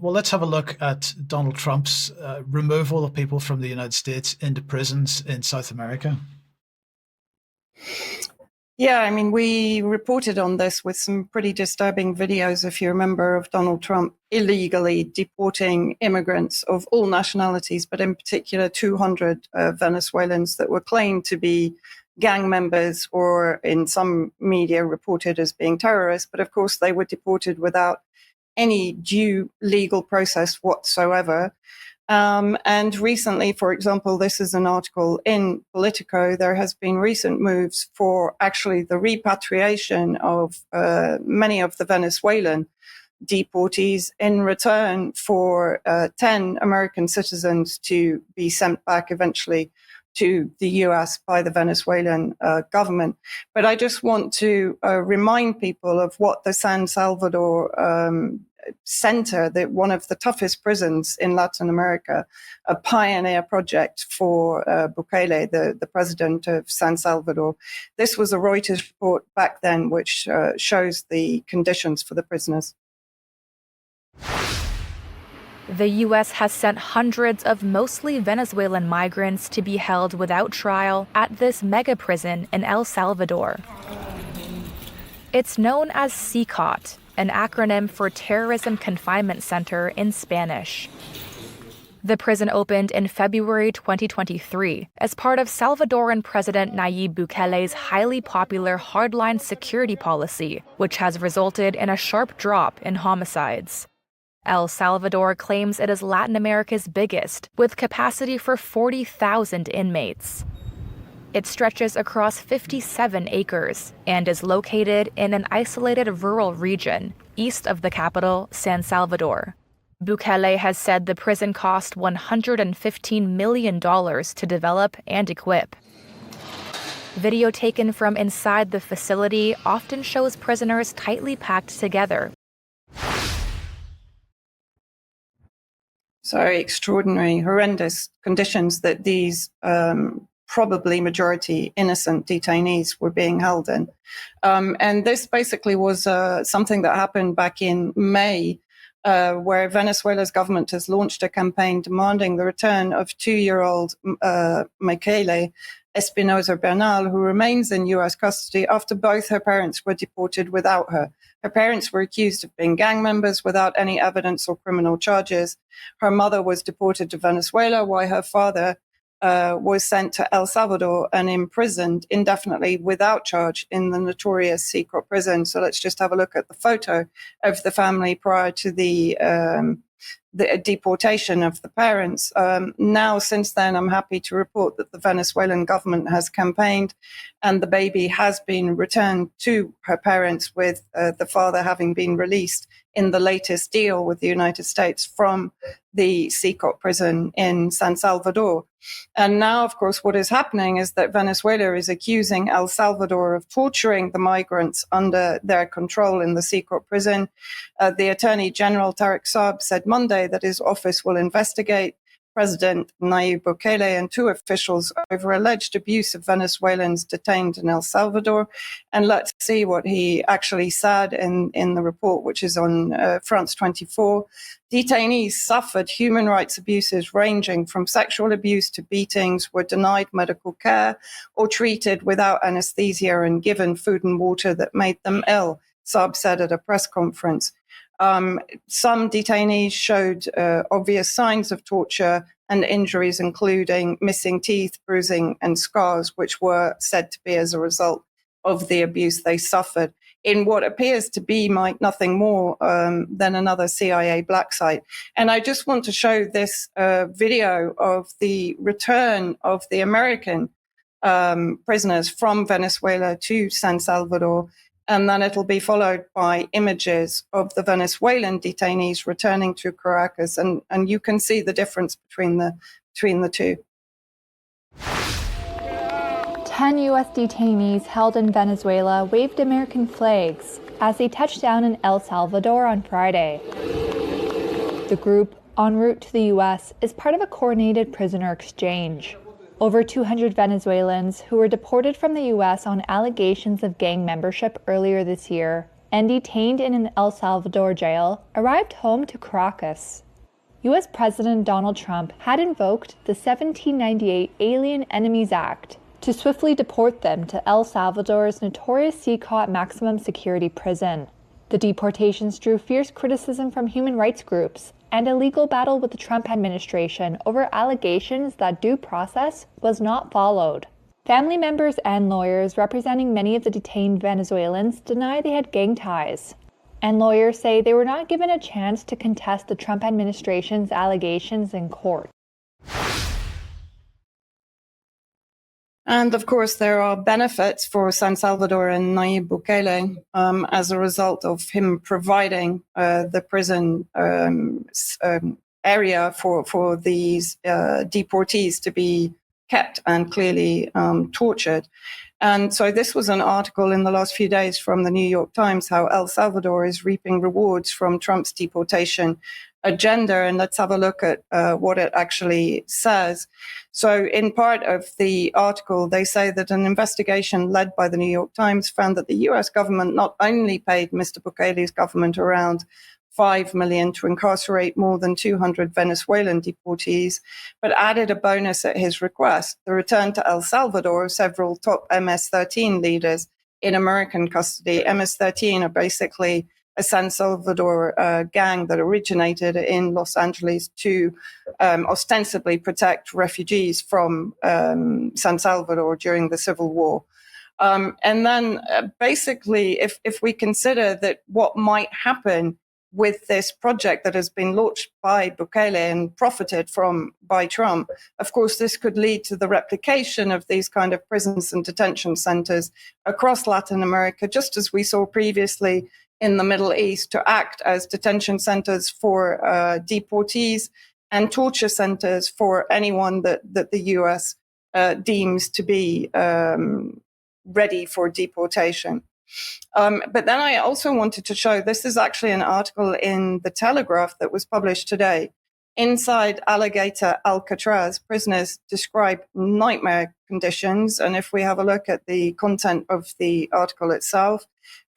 Well, let's have a look at Donald Trump's removal of people from the United States into prisons in South America. Yeah, I mean, we reported on this with some pretty disturbing videos, if you remember, of Donald Trump illegally deporting immigrants of all nationalities, but in particular 200 Venezuelans that were claimed to be gang members or in some media reported as being terrorists. But of course, they were deported without any due legal process whatsoever. And recently, for example, this is an article in Politico, there has been recent moves for actually the repatriation of many of the Venezuelan deportees in return for 10 American citizens to be sent back eventually to the US by the Venezuelan government. But I just want to remind people of what the San Salvador center, that one of the toughest prisons in Latin America, a pioneer project for Bukele, the president of San Salvador. This was a Reuters report back then, which shows the conditions for the prisoners. The U.S. has sent hundreds of mostly Venezuelan migrants to be held without trial at this mega prison in El Salvador. It's known as CCOT, an acronym for Terrorism Confinement Center in Spanish. The prison opened in February 2023 as part of Salvadoran President Nayib Bukele's highly popular hardline security policy, which has resulted in a sharp drop in homicides. El Salvador claims it is Latin America's biggest, with capacity for 40,000 inmates. It stretches across 57 acres and is located in an isolated rural region east of the capital, San Salvador. Bukele has said the prison cost $115 million to develop and equip. Video taken from inside the facility often shows prisoners tightly packed together. So extraordinary, horrendous conditions that these probably majority innocent detainees were being held in. And this basically was something that happened back in May, where Venezuela's government has launched a campaign demanding the return of 2-year-old Michele Espinosa Bernal, who remains in U.S. custody after both her parents were deported without her. Her parents were accused of being gang members without any evidence or criminal charges. Her mother was deported to Venezuela, while her father was sent to El Salvador and imprisoned indefinitely without charge in the notorious secret prison. So let's just have a look at the photo of the family prior to the deportation of the parents. Now, since then, I'm happy to report that the Venezuelan government has campaigned and the baby has been returned to her parents, with the father having been released in the latest deal with the United States from the CCOT prison in San Salvador. And now, of course, what is happening is that Venezuela is accusing El Salvador of torturing the migrants under their control in the CCOT prison. The Attorney General, Tarek Saab, said Monday that his office will investigate President Nayib Bukele and 2 officials over alleged abuse of Venezuelans detained in El Salvador. And let's see what he actually said in the report, which is on France 24. Detainees suffered human rights abuses ranging from sexual abuse to beatings, were denied medical care or treated without anesthesia and given food and water that made them ill, Saab said at a press conference. Some detainees showed obvious signs of torture and injuries, including missing teeth, bruising, and scars, which were said to be as a result of the abuse they suffered in what appears to be nothing more than another CIA black site. And I just want to show this video of the return of the American prisoners from Venezuela to San Salvador. And then it'll be followed by images of the Venezuelan detainees returning to Caracas. And you can see the difference between the two. 10 U.S. detainees held in Venezuela waved American flags as they touched down in El Salvador on Friday. The group, en route to the U.S., is part of a coordinated prisoner exchange. Over 200 Venezuelans who were deported from the U.S. on allegations of gang membership earlier this year and detained in an El Salvador jail, arrived home to Caracas. U.S. President Donald Trump had invoked the 1798 Alien Enemies Act to swiftly deport them to El Salvador's notorious CCOT maximum security prison. The deportations drew fierce criticism from human rights groups and a legal battle with the Trump administration over allegations that due process was not followed. Family members and lawyers representing many of the detained Venezuelans deny they had gang ties, and lawyers say they were not given a chance to contest the Trump administration's allegations in court. And of course, there are benefits for San Salvador and Nayib Bukele as a result of him providing the prison area for these deportees to be kept and clearly tortured. And so this was an article in the last few days from the New York Times, how El Salvador is reaping rewards from Trump's deportation agenda. And let's have a look at what it actually says. So in part of the article, they say that an investigation led by the New York Times found that the US government not only paid Mr. Bukele's government around $5 million to incarcerate more than 200 Venezuelan deportees, but added a bonus at his request, the return to El Salvador of several top MS-13 leaders in American custody. MS-13 are basically a San Salvador gang that originated in Los Angeles to ostensibly protect refugees from San Salvador during the Civil War. And then basically, if we consider that what might happen with this project that has been launched by Bukele and profited from by Trump, of course, this could lead to the replication of these kind of prisons and detention centers across Latin America, just as we saw previously in the Middle East, to act as detention centers for deportees and torture centers for anyone that the US deems to be ready for deportation. But then I also wanted to show, this is actually an article in The Telegraph that was published today. Inside Alligator Alcatraz, prisoners describe nightmare conditions. And if we have a look at the content of the article itself,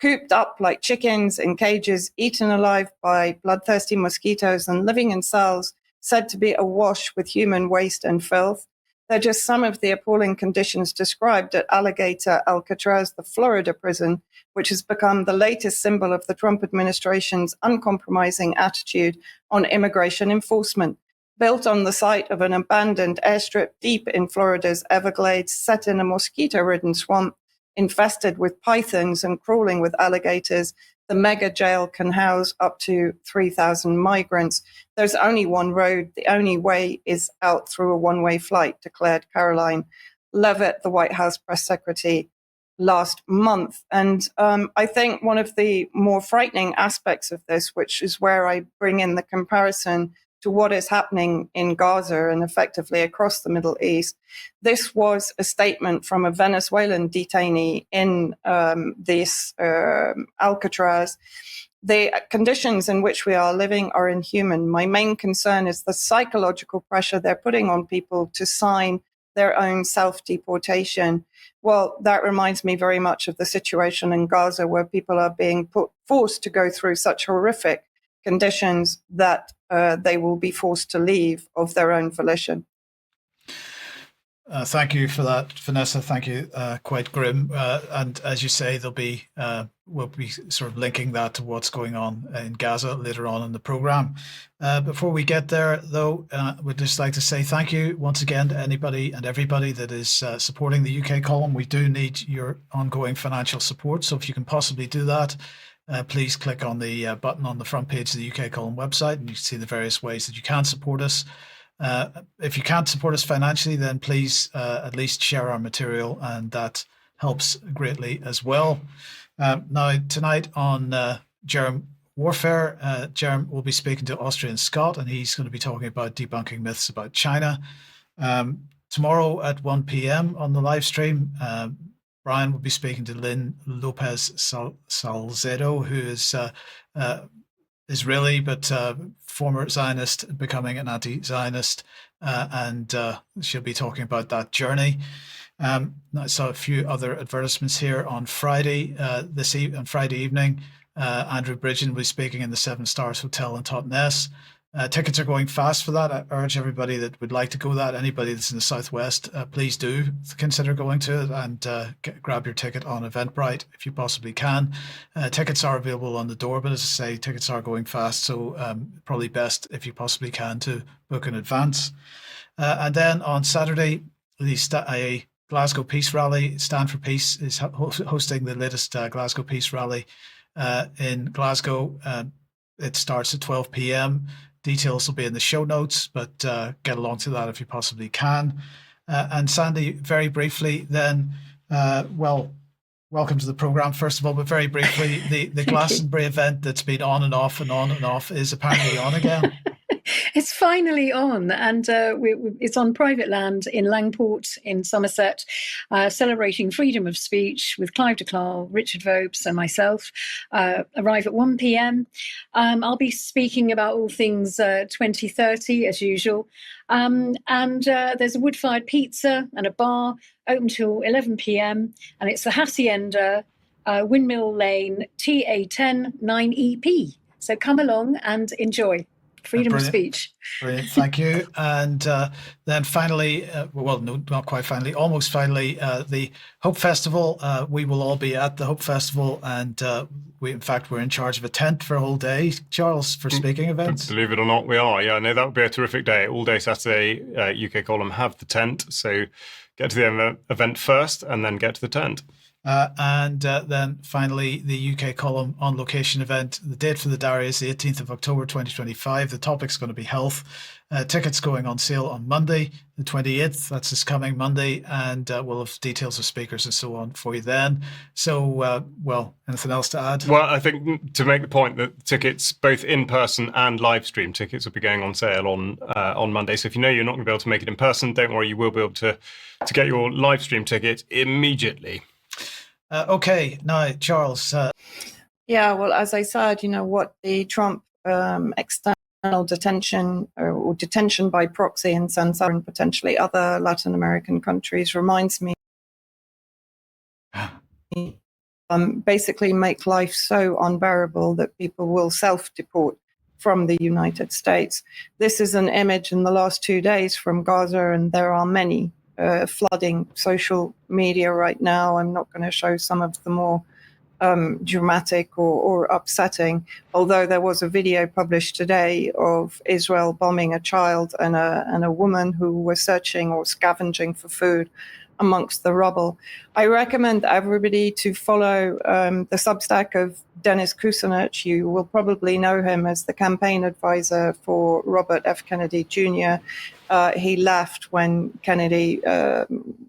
cooped up like chickens in cages, eaten alive by bloodthirsty mosquitoes, and living in cells said to be awash with human waste and filth. They're just some of the appalling conditions described at Alligator Alcatraz, the Florida prison, which has become the latest symbol of the Trump administration's uncompromising attitude on immigration enforcement. Built on the site of an abandoned airstrip deep in Florida's Everglades, set in a mosquito-ridden swamp, infested with pythons and crawling with alligators, the mega jail can house up to 3,000 migrants. There's only one road. The only way is out through a one-way flight, declared Caroline Leavitt, the White House press secretary, last month. And I think one of the more frightening aspects of this, which is where I bring in the comparison to what is happening in Gaza and effectively across the Middle East, this was a statement from a Venezuelan detainee in this Alcatraz. The conditions in which we are living are inhuman. My main concern is the psychological pressure they're putting on people to sign their own self-deportation. Well, that reminds me very much of the situation in Gaza, where people are being forced to go through such horrific conditions that they will be forced to leave of their own volition. Thank you for that, Vanessa. Thank you. Quite grim. And as you say, we'll be sort of linking that to what's going on in Gaza later on in the program. Before we get there, though, we'd just like to say thank you once again to anybody and everybody that is supporting the UK column. We do need your ongoing financial support. So if you can possibly do that, please click on the button on the front page of the UK column website, and you can see the various ways that you can support us. If you can't support us financially, then please at least share our material, and that helps greatly as well. Now, tonight on Jerem Warfare, Jerem will be speaking to Austrian Scott, and he's going to be talking about debunking myths about China. Tomorrow at 1 p.m. on the live stream, Brian will be speaking to Lynn Lopez Salcedo, who is Israeli, but former Zionist, becoming an anti-Zionist, and she'll be talking about that journey. I saw a few other advertisements here on Friday, on Friday evening. Andrew Bridgen will be speaking in the Seven Stars Hotel in Totnes. Tickets are going fast for that. I urge everybody that would like to go that, anybody that's in the Southwest, please do consider going to it and grab your ticket on Eventbrite if you possibly can. Tickets are available on the door, but as I say, tickets are going fast, so probably best if you possibly can to book in advance. And then on Saturday, a Glasgow Peace Rally, Stand for Peace, is hosting the latest Glasgow Peace Rally in Glasgow. It starts at 12 p.m. Details will be in the show notes, but get along to that if you possibly can. And Sandy, very briefly then, welcome to the program, first of all, but very briefly, the Glastonbury event that's been on and off and on and off is apparently on again. It's finally on, and it's on private land in Langport in Somerset, celebrating freedom of speech with Clive de Clare, Richard Vobes and myself. Arrive at 1 p.m. I'll be speaking about all things 2030 as usual. And there's a wood-fired pizza and a bar open till 11 p.m. And it's the Hacienda, Windmill Lane, TA10 9EP. So come along and enjoy. Freedom of speech. Brilliant, thank you. And then finally, well, no, not quite finally, almost finally, the Hope Festival. We will all be at the Hope Festival, and we're in charge of a tent for a whole day, Charles, for speaking events. Believe it or not, we are. Yeah, no, that would be a terrific day. All day Saturday, UK Column have the tent, so get to the event first and then get to the tent. And then finally, the UK Column on location event. The date for the diary is the 18th of October 2025. The topic's going to be health. Tickets going on sale on Monday, the 28th. That's this coming Monday. And we'll have details of speakers and so on for you then. So, well, anything else to add? Well, I think to make the point that tickets, both in person and live stream tickets, will be going on sale on Monday. So if you know you're not going to be able to make it in person, don't worry, you will be able to get your live stream ticket immediately. Okay, now, Charles. Yeah, well, as I said, what the Trump external detention or detention by proxy in San Salvador and potentially other Latin American countries reminds me basically make life so unbearable that people will self-deport from the United States. This is an image in the last 2 days from Gaza, and there are many flooding social media right now. I'm not going to show some of the more dramatic or upsetting, although there was a video published today of Israel bombing a child and a woman who were searching or scavenging for food amongst the rubble. I recommend everybody to follow the Substack of Dennis Kucinich. You will probably know him as the campaign advisor for Robert F. Kennedy Jr. He left when Kennedy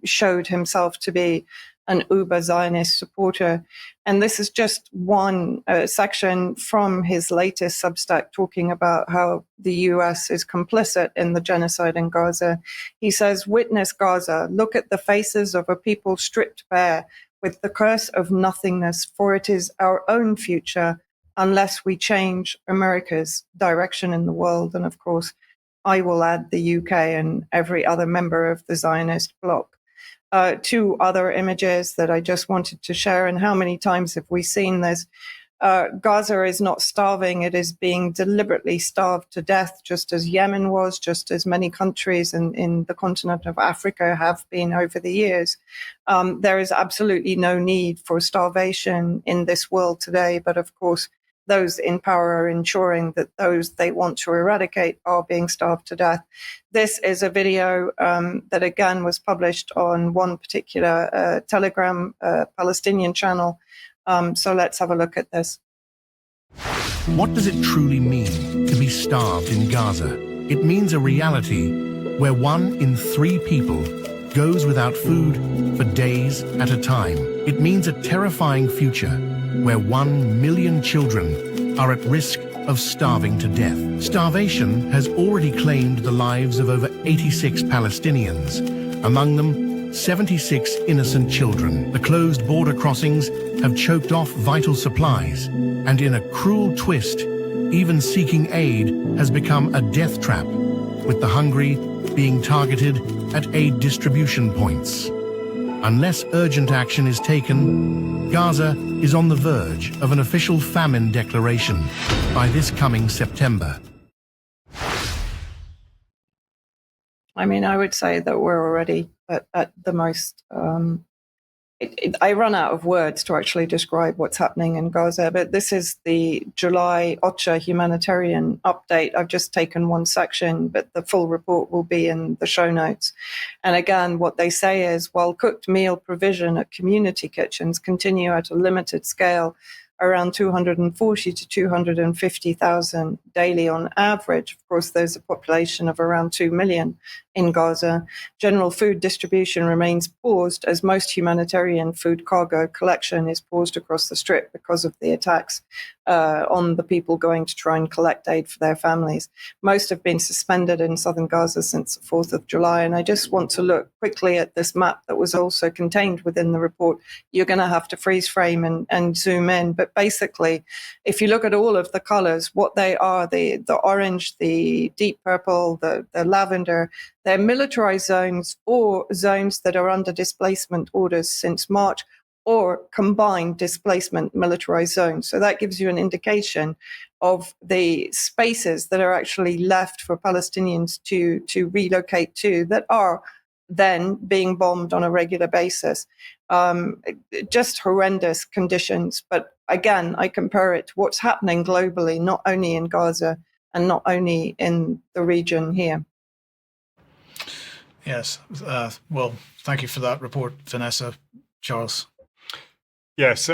showed himself to be an uber Zionist supporter. And this is just one section from his latest Substack talking about how the US is complicit in the genocide in Gaza. He says, "Witness Gaza, look at the faces of a people stripped bare with the curse of nothingness, for it is our own future unless we change America's direction in the world." And of course, I will add the UK and every other member of the Zionist bloc. Two other images that I just wanted to share, and how many times have we seen this? Gaza is not starving, it is being deliberately starved to death, just as Yemen was, just as many countries in the continent of Africa have been over the years. There is absolutely no need for starvation in this world today, but of course, those in power are ensuring that those they want to eradicate are being starved to death. This is a video that again was published on one particular Telegram Palestinian channel. So let's have a look at this. What does it truly mean to be starved in Gaza? It means a reality where 1 in 3 people goes without food for days at a time. It means a terrifying future where 1 million children are at risk of starving to death. Starvation has already claimed the lives of over 86 Palestinians, among them 76 innocent children. The closed border crossings have choked off vital supplies, and in a cruel twist, even seeking aid has become a death trap, with the hungry being targeted at aid distribution points. Unless urgent action is taken, Gaza is on the verge of an official famine declaration by this coming September. I mean, I would say that we're already at the most. I run out of words to actually describe what's happening in Gaza, but this is the July OCHA humanitarian update. I've just taken one section, but the full report will be in the show notes. And again, what they say is, while cooked meal provision at community kitchens continue at a limited scale, around 240 to 250,000 daily on average. Of course, there's a population of around 2 million in Gaza. General food distribution remains paused as most humanitarian food cargo collection is paused across the Strip because of the attacks on the people going to try and collect aid for their families. Most have been suspended in southern Gaza since the 4th of July. And I just want to look quickly at this map that was also contained within the report. You're going to have to freeze frame and zoom in. But basically, if you look at all of the colors, what they are, the orange, the deep purple, the lavender, they're militarized zones or zones that are under displacement orders since March, or combined displacement militarized zones. So that gives you an indication of the spaces that are actually left for Palestinians to relocate to that are then being bombed on a regular basis. Just horrendous conditions. But again, I compare it to what's happening globally, not only in Gaza and not only in the region here. Yes. Well, thank you for that report, Vanessa. Charles. Yes.